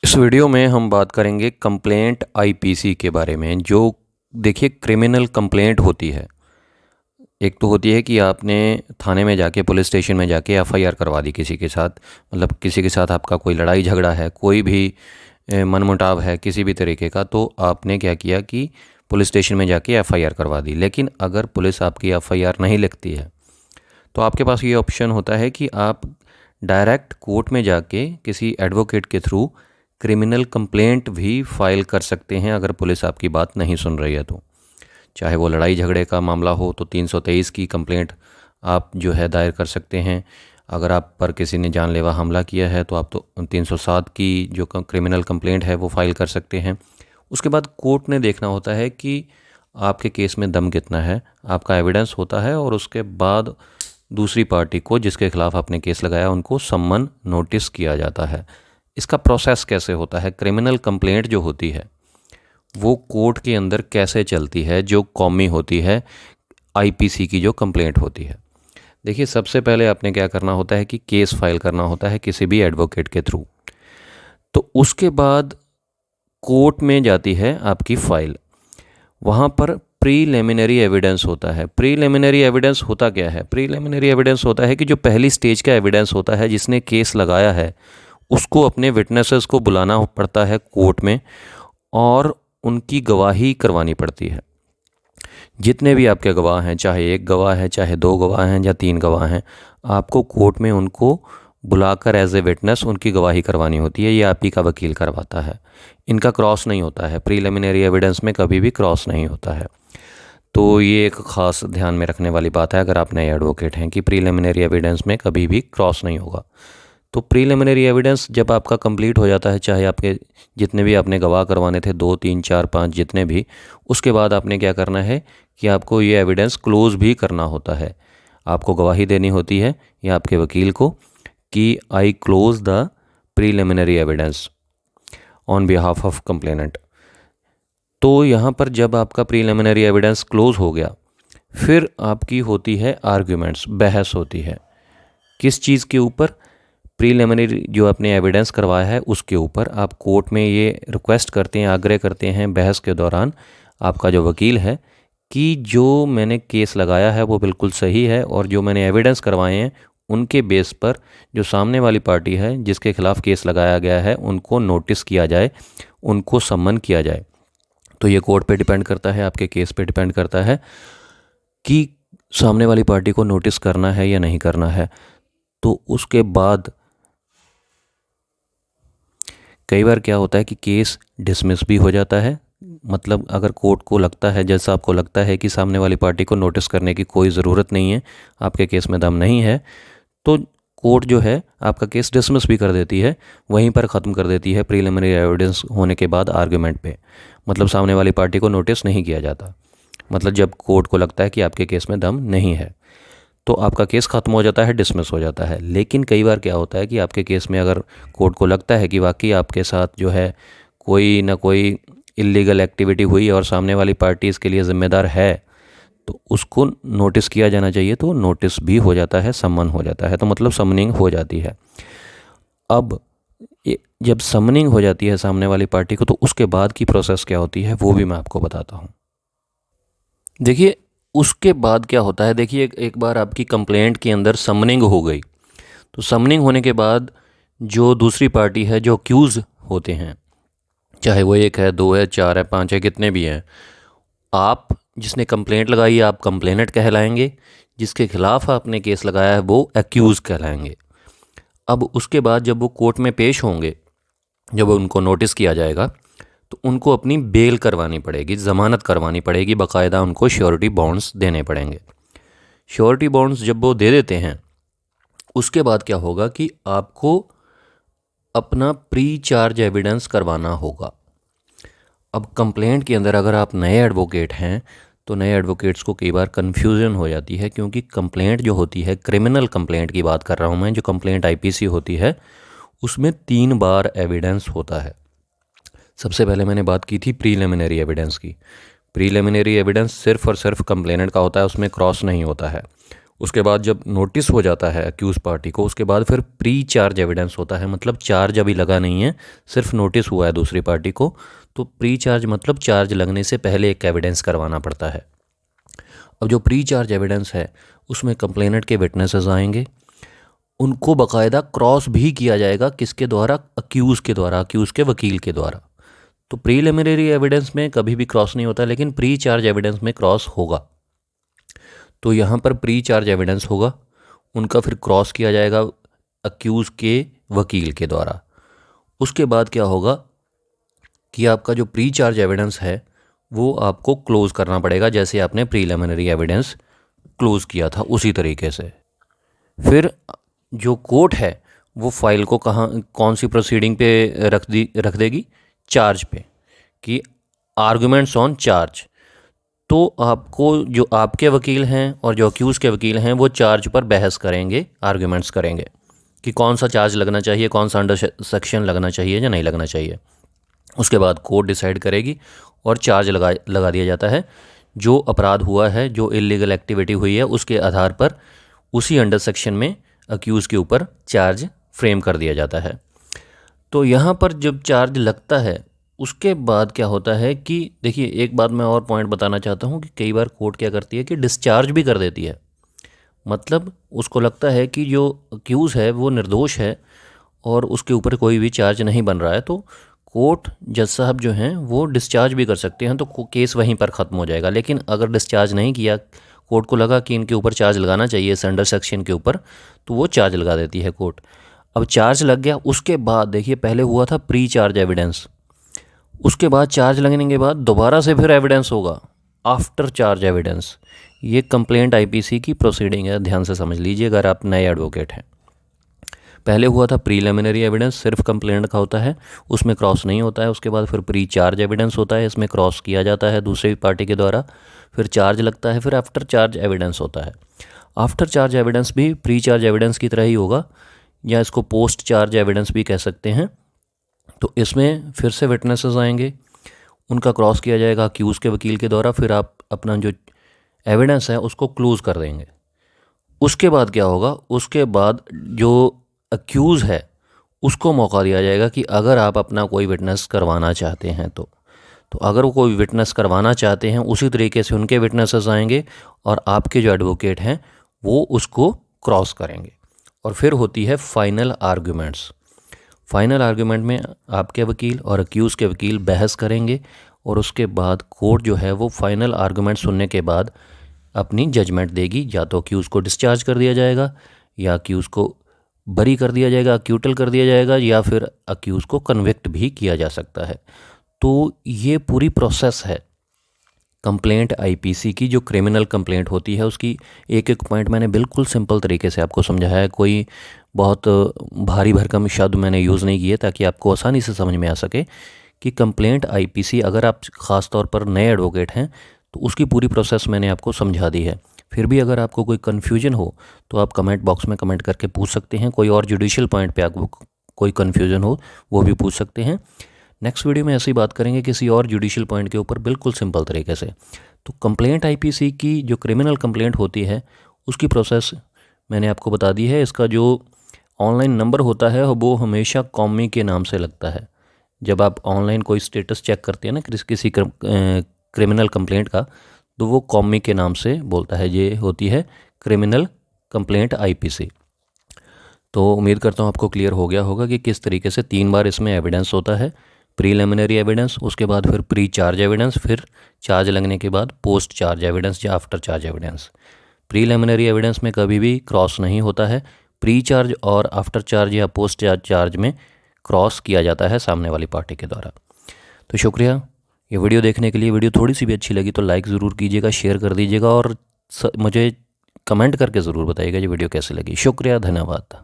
इस वीडियो में हम बात करेंगे कंप्लेंट आईपीसी के बारे में। जो देखिए क्रिमिनल कंप्लेंट होती है, एक तो होती है कि आपने थाने में जाके पुलिस स्टेशन में जाके एफआईआर करवा दी किसी के साथ, मतलब किसी के साथ आपका कोई लड़ाई झगड़ा है, कोई भी मनमुटाव है किसी भी तरीके का, तो आपने क्या किया कि पुलिस स्टेशन में जाके एफआईआर करवा दी। लेकिन अगर पुलिस आपकी एफआईआर नहीं लिखती है तो आपके पास ये ऑप्शन होता है कि आप डायरेक्ट कोर्ट में जाके किसी एडवोकेट के थ्रू क्रिमिनल कंप्लेंट भी फाइल कर सकते हैं। अगर पुलिस आपकी बात नहीं सुन रही है तो, चाहे वो लड़ाई झगड़े का मामला हो तो 323 की कंप्लेंट आप जो है दायर कर सकते हैं। अगर आप पर किसी ने जानलेवा हमला किया है तो आप तो 307 की जो क्रिमिनल कंप्लेंट है वो फाइल कर सकते हैं। उसके बाद कोर्ट ने देखना होता है कि आपके केस में दम कितना है, आपका एविडेंस होता है, और उसके बाद दूसरी पार्टी को जिसके खिलाफ आपने केस लगाया उनको सम्मन नोटिस किया जाता है। इसका प्रोसेस कैसे होता है, क्रिमिनल कंप्लेंट जो होती है वो कोर्ट के अंदर कैसे चलती है, जो कॉमी होती है आईपीसी की जो कंप्लेंट होती है। देखिए, सबसे पहले आपने क्या करना होता है कि केस फाइल करना होता है किसी भी एडवोकेट के थ्रू। तो उसके बाद कोर्ट में जाती है आपकी फ़ाइल, वहाँ पर प्रीलिमिनरी एविडेंस होता है। प्रीलिमिनरी एविडेंस होता क्या है? प्रीलिमिनरी एविडेंस होता है कि जो पहली स्टेज का एविडेंस होता है, जिसने केस लगाया है उसको अपने विटनेसेस को बुलाना पड़ता है कोर्ट में और उनकी गवाही करवानी पड़ती है। जितने भी आपके गवाह हैं, चाहे एक गवाह है, चाहे दो गवाह हैं या तीन गवाह हैं, आपको कोर्ट में उनको बुलाकर एज ए विटनेस उनकी गवाही करवानी होती है। ये आप ही का वकील करवाता है, इनका क्रॉस नहीं होता है। प्रीलिमिनरी एविडेंस में कभी भी क्रॉस नहीं होता है। तो ये एक ख़ास ध्यान में रखने वाली बात है अगर आप नए एडवोकेट हैं, कि प्रीलिमिनरी एविडेंस में कभी भी क्रॉस नहीं होगा। तो प्रीलिमिनरी एविडेंस जब आपका कंप्लीट हो जाता है, चाहे आपके जितने भी आपने गवाह करवाने थे, 2 3 4 5 जितने भी, उसके बाद आपने क्या करना है कि आपको ये एविडेंस क्लोज भी करना होता है। आपको गवाही देनी होती है या आपके वकील को कि आई close the preliminary evidence on behalf of complainant. तो यहाँ पर जब आपका प्रीलिमिनरी एविडेंस क्लोज हो गया, फिर आपकी होती है आर्ग्यूमेंट्स, बहस होती है। किस चीज़ के ऊपर? प्रीलिमिनरी जो आपने एविडेंस करवाया है उसके ऊपर आप कोर्ट में ये रिक्वेस्ट करते हैं, आग्रह करते हैं बहस के दौरान, आपका जो वकील है, कि जो मैंने केस लगाया है वो बिल्कुल सही है और जो मैंने एविडेंस करवाए हैं उनके बेस पर जो सामने वाली पार्टी है जिसके खिलाफ केस लगाया गया है उनको नोटिस किया जाए, उनको सम्मन किया जाए। तो ये कोर्ट पे डिपेंड करता है, आपके केस पे डिपेंड करता है कि सामने वाली पार्टी को नोटिस करना है या नहीं करना है। तो उसके बाद कई बार क्या होता है कि केस डिसमिस भी हो जाता है। मतलब अगर कोर्ट को लगता है, जैसा आपको लगता है कि सामने वाली पार्टी को नोटिस करने की कोई ज़रूरत नहीं है, आपके केस में दम नहीं है, तो कोर्ट जो है आपका केस डिसमिस भी कर देती है, वहीं पर ख़त्म कर देती है प्रीलिमिनरी एविडेंस होने के बाद आर्गुमेंट पे। मतलब सामने वाली पार्टी को नोटिस नहीं किया जाता। मतलब जब कोर्ट को लगता है कि आपके केस में दम नहीं है तो आपका केस ख़त्म हो जाता है, डिसमिस हो जाता है। लेकिन कई बार क्या होता है कि आपके केस में अगर कोर्ट को लगता है कि वाकई आपके साथ जो है कोई ना कोई इलीगल एक्टिविटी हुई और सामने वाली पार्टी इसके लिए ज़िम्मेदार है, तो उसको नोटिस किया जाना चाहिए, तो नोटिस भी हो जाता है, सम्मन हो जाता है। तो मतलब समनिंग हो जाती है। अब जब समनिंग हो जाती है सामने वाली पार्टी को, तो उसके बाद की प्रोसेस क्या होती है वो भी मैं आपको बताता हूँ। देखिए, उसके बाद क्या होता है, देखिए एक बार आपकी कंप्लेंट के अंदर समनिंग हो गई, तो समनिंग होने के बाद जो दूसरी पार्टी है, जो अक्यूज़ होते हैं, चाहे वो 1 है, 2 है, 4 है, 5 है, कितने भी हैं, आप जिसने कंप्लेंट लगाई है आप कंप्लेनेंट कहलाएंगे, जिसके खिलाफ आपने केस लगाया है वो एक्यूज़ कहलाएंगे। अब उसके बाद जब वो कोर्ट में पेश होंगे, जब उनको नोटिस किया जाएगा, तो उनको अपनी बेल करवानी पड़ेगी, ज़मानत करवानी पड़ेगी, बाकायदा उनको श्योरिटी बॉन्ड्स देने पड़ेंगे। श्योरिटी बॉन्ड्स जब वो दे देते हैं, उसके बाद क्या होगा कि आपको अपना प्री चार्ज एविडेंस करवाना होगा। अब कंप्लेंट के अंदर अगर आप नए एडवोकेट हैं तो नए एडवोकेट्स को कई बार कन्फ्यूज़न हो जाती है, क्योंकि कंप्लेंट जो होती है, क्रिमिनल कंप्लेंट की बात कर रहा हूँ मैं, जो कंप्लेंट आईपीसी होती है उसमें 3 बार एविडेंस होता है। सबसे पहले मैंने बात की थी प्रीलिमिनरी एविडेंस की। प्रीलिमिनरी एविडेंस सिर्फ और सिर्फ कंप्लेनेंट का होता है, उसमें क्रॉस नहीं होता है। उसके बाद जब नोटिस हो जाता है अक्यूज़ पार्टी को, उसके बाद फिर प्री चार्ज एविडेंस होता है। मतलब चार्ज अभी लगा नहीं है, सिर्फ नोटिस हुआ है दूसरी पार्टी को, तो प्री चार्ज मतलब चार्ज लगने से पहले एक एविडेंस करवाना पड़ता है। अब जो प्री चार्ज एविडेंस है उसमें कंप्लेनेंट के विटनेसेस आएंगे, उनको बाकायदा क्रॉस भी किया जाएगा। किसके द्वारा? अक्यूज़ के द्वारा, अक्यूज़ के वकील के द्वारा। तो प्रीलिमिनरी एविडेंस में कभी भी क्रॉस नहीं होता, लेकिन प्री चार्ज एविडेंस में क्रॉस होगा। तो यहाँ पर प्री चार्ज एविडेंस होगा, उनका फिर क्रॉस किया जाएगा अक्यूज़ के वकील के द्वारा। उसके बाद क्या होगा कि आपका जो प्री चार्ज एविडेंस है वो आपको क्लोज़ करना पड़ेगा, जैसे आपने प्रीलिमिनरी एविडेंस क्लोज़ किया था उसी तरीके से। फिर जो कोर्ट है वो फाइल को कौन सी प्रोसीडिंग पे रख देगी? चार्ज पे, कि आर्गुमेंट्स ऑन चार्ज। तो आपको जो आपके वकील हैं और जो अक्यूज़ के वकील हैं वो चार्ज पर बहस करेंगे, आर्गुमेंट्स करेंगे कि कौन सा चार्ज लगना चाहिए, कौन सा अंडर सेक्शन लगना चाहिए या नहीं लगना चाहिए। उसके बाद कोर्ट डिसाइड करेगी और चार्ज लगा दिया जाता है। जो अपराध हुआ है, जो इलीगल एक्टिविटी हुई है, उसके आधार पर उसी अंडर सेक्शन में अक्यूज़ के ऊपर चार्ज फ्रेम कर दिया जाता है। तो यहाँ पर जब चार्ज लगता है उसके बाद क्या होता है कि देखिए, एक बात मैं और पॉइंट बताना चाहता हूँ कि कई बार कोर्ट क्या करती है कि डिस्चार्ज भी कर देती है। मतलब उसको लगता है कि जो अक्यूज़ है वो निर्दोष है और उसके ऊपर कोई भी चार्ज नहीं बन रहा है, तो कोर्ट जज साहब जो हैं वो डिस्चार्ज भी कर सकते हैं, तो केस वहीं पर ख़त्म हो जाएगा। लेकिन अगर डिस्चार्ज नहीं किया, कोर्ट को लगा कि इनके ऊपर चार्ज लगाना चाहिए इस अंडर सेक्शन के ऊपर, तो वो चार्ज लगा देती है कोर्ट। अब चार्ज लग गया, उसके बाद देखिए पहले हुआ था प्री चार्ज एविडेंस, उसके बाद चार्ज लगने के बाद दोबारा से फिर एविडेंस होगा, आफ्टर चार्ज एविडेंस। ये कंप्लेंट आईपीसी की प्रोसीडिंग है, ध्यान से समझ लीजिए अगर आप नए एडवोकेट हैं। पहले हुआ था प्रीलिमिनरी एविडेंस, सिर्फ कंप्लेंट का होता है, उसमें क्रॉस नहीं होता है। उसके बाद फिर प्री चार्ज एविडेंस होता है, इसमें क्रॉस किया जाता है दूसरी पार्टी के द्वारा, फिर चार्ज लगता है, फिर आफ्टर चार्ज एविडेंस होता है। आफ्टर चार्ज एविडेंस भी प्री चार्ज एविडेंस की तरह ही होगा, या इसको पोस्ट चार्ज एविडेंस भी कह सकते हैं। तो इसमें फिर से विटनेसेस आएंगे, उनका क्रॉस किया जाएगा अक्यूज़ के वकील के द्वारा, फिर आप अपना जो एविडेंस है उसको क्लोज़ कर देंगे। उसके बाद क्या होगा? उसके बाद जो अक्यूज़ है उसको मौका दिया जाएगा कि अगर आप अपना कोई विटनेस करवाना चाहते हैं तो अगर वो कोई विटनेस करवाना चाहते हैं, उसी तरीके से उनके विटनेसेस आएंगे और आपके जो एडवोकेट हैं वो उसको क्रॉस करेंगे। और फिर होती है फाइनल आर्गुमेंट्स। फाइनल आर्गुमेंट में आपके वकील और अक्यूज़ के वकील बहस करेंगे और उसके बाद कोर्ट जो है वो फाइनल आर्गुमेंट सुनने के बाद अपनी जजमेंट देगी। या तो अक्यूज़ को डिस्चार्ज कर दिया जाएगा, या अक्यूज़ को बरी कर दिया जाएगा, अक्यूटल कर दिया जाएगा, या फिर अक्यूज़ को कन्विक्ट भी किया जा सकता है। तो ये पूरी प्रोसेस है कंप्लेंट आईपीसी की। जो क्रिमिनल कंप्लेंट होती है उसकी एक एक पॉइंट मैंने बिल्कुल सिंपल तरीके से आपको समझाया है, कोई बहुत भारी भरकम शब्द मैंने यूज़ नहीं किए, ताकि आपको आसानी से समझ में आ सके कि कंप्लेंट आईपीसी, अगर आप ख़ास तौर पर नए एडवोकेट हैं तो उसकी पूरी प्रोसेस मैंने आपको समझा दी है। फिर भी अगर आपको कोई कन्फ्यूजन हो तो आप कमेंट बॉक्स में कमेंट करके पूछ सकते हैं। कोई और जुडिशियल पॉइंट पे आपको कोई कन्फ्यूजन हो वो भी पूछ सकते हैं। नेक्स्ट वीडियो में ऐसी बात करेंगे किसी और जुडिशियल पॉइंट के ऊपर बिल्कुल सिंपल तरीके से। तो कंप्लेंट आईपीसी की जो क्रिमिनल कंप्लेंट होती है उसकी प्रोसेस मैंने आपको बता दी है। इसका जो ऑनलाइन नंबर होता है वो हमेशा कॉमी के नाम से लगता है। जब आप ऑनलाइन कोई स्टेटस चेक करते हैं ना किसी क्रिमिनल कंप्लेंट का, तो वो कॉमी के नाम से बोलता है। ये होती है क्रिमिनल कंप्लेंट आईपीसी। तो उम्मीद करता हूँ आपको क्लियर हो गया होगा कि किस तरीके से 3 बार इसमें एविडेंस होता है। प्रीलिमिनरी एविडेंस, उसके बाद फिर प्री चार्ज एविडेंस, फिर चार्ज लगने के बाद पोस्ट चार्ज एविडेंस या after charge evidence. Preliminary evidence में कभी भी क्रॉस नहीं होता है, प्री चार्ज और आफ्टर चार्ज या पोस्ट चार्ज में क्रॉस किया जाता है सामने वाली पार्टी के द्वारा। तो शुक्रिया ये वीडियो देखने के लिए। वीडियो थोड़ी सी भी अच्छी लगी तो लाइक ज़रूर कीजिएगा, शेयर कर दीजिएगा और मुझे कमेंट करके ज़रूर बताइएगा ये वीडियो कैसी लगी। शुक्रिया, धन्यवाद।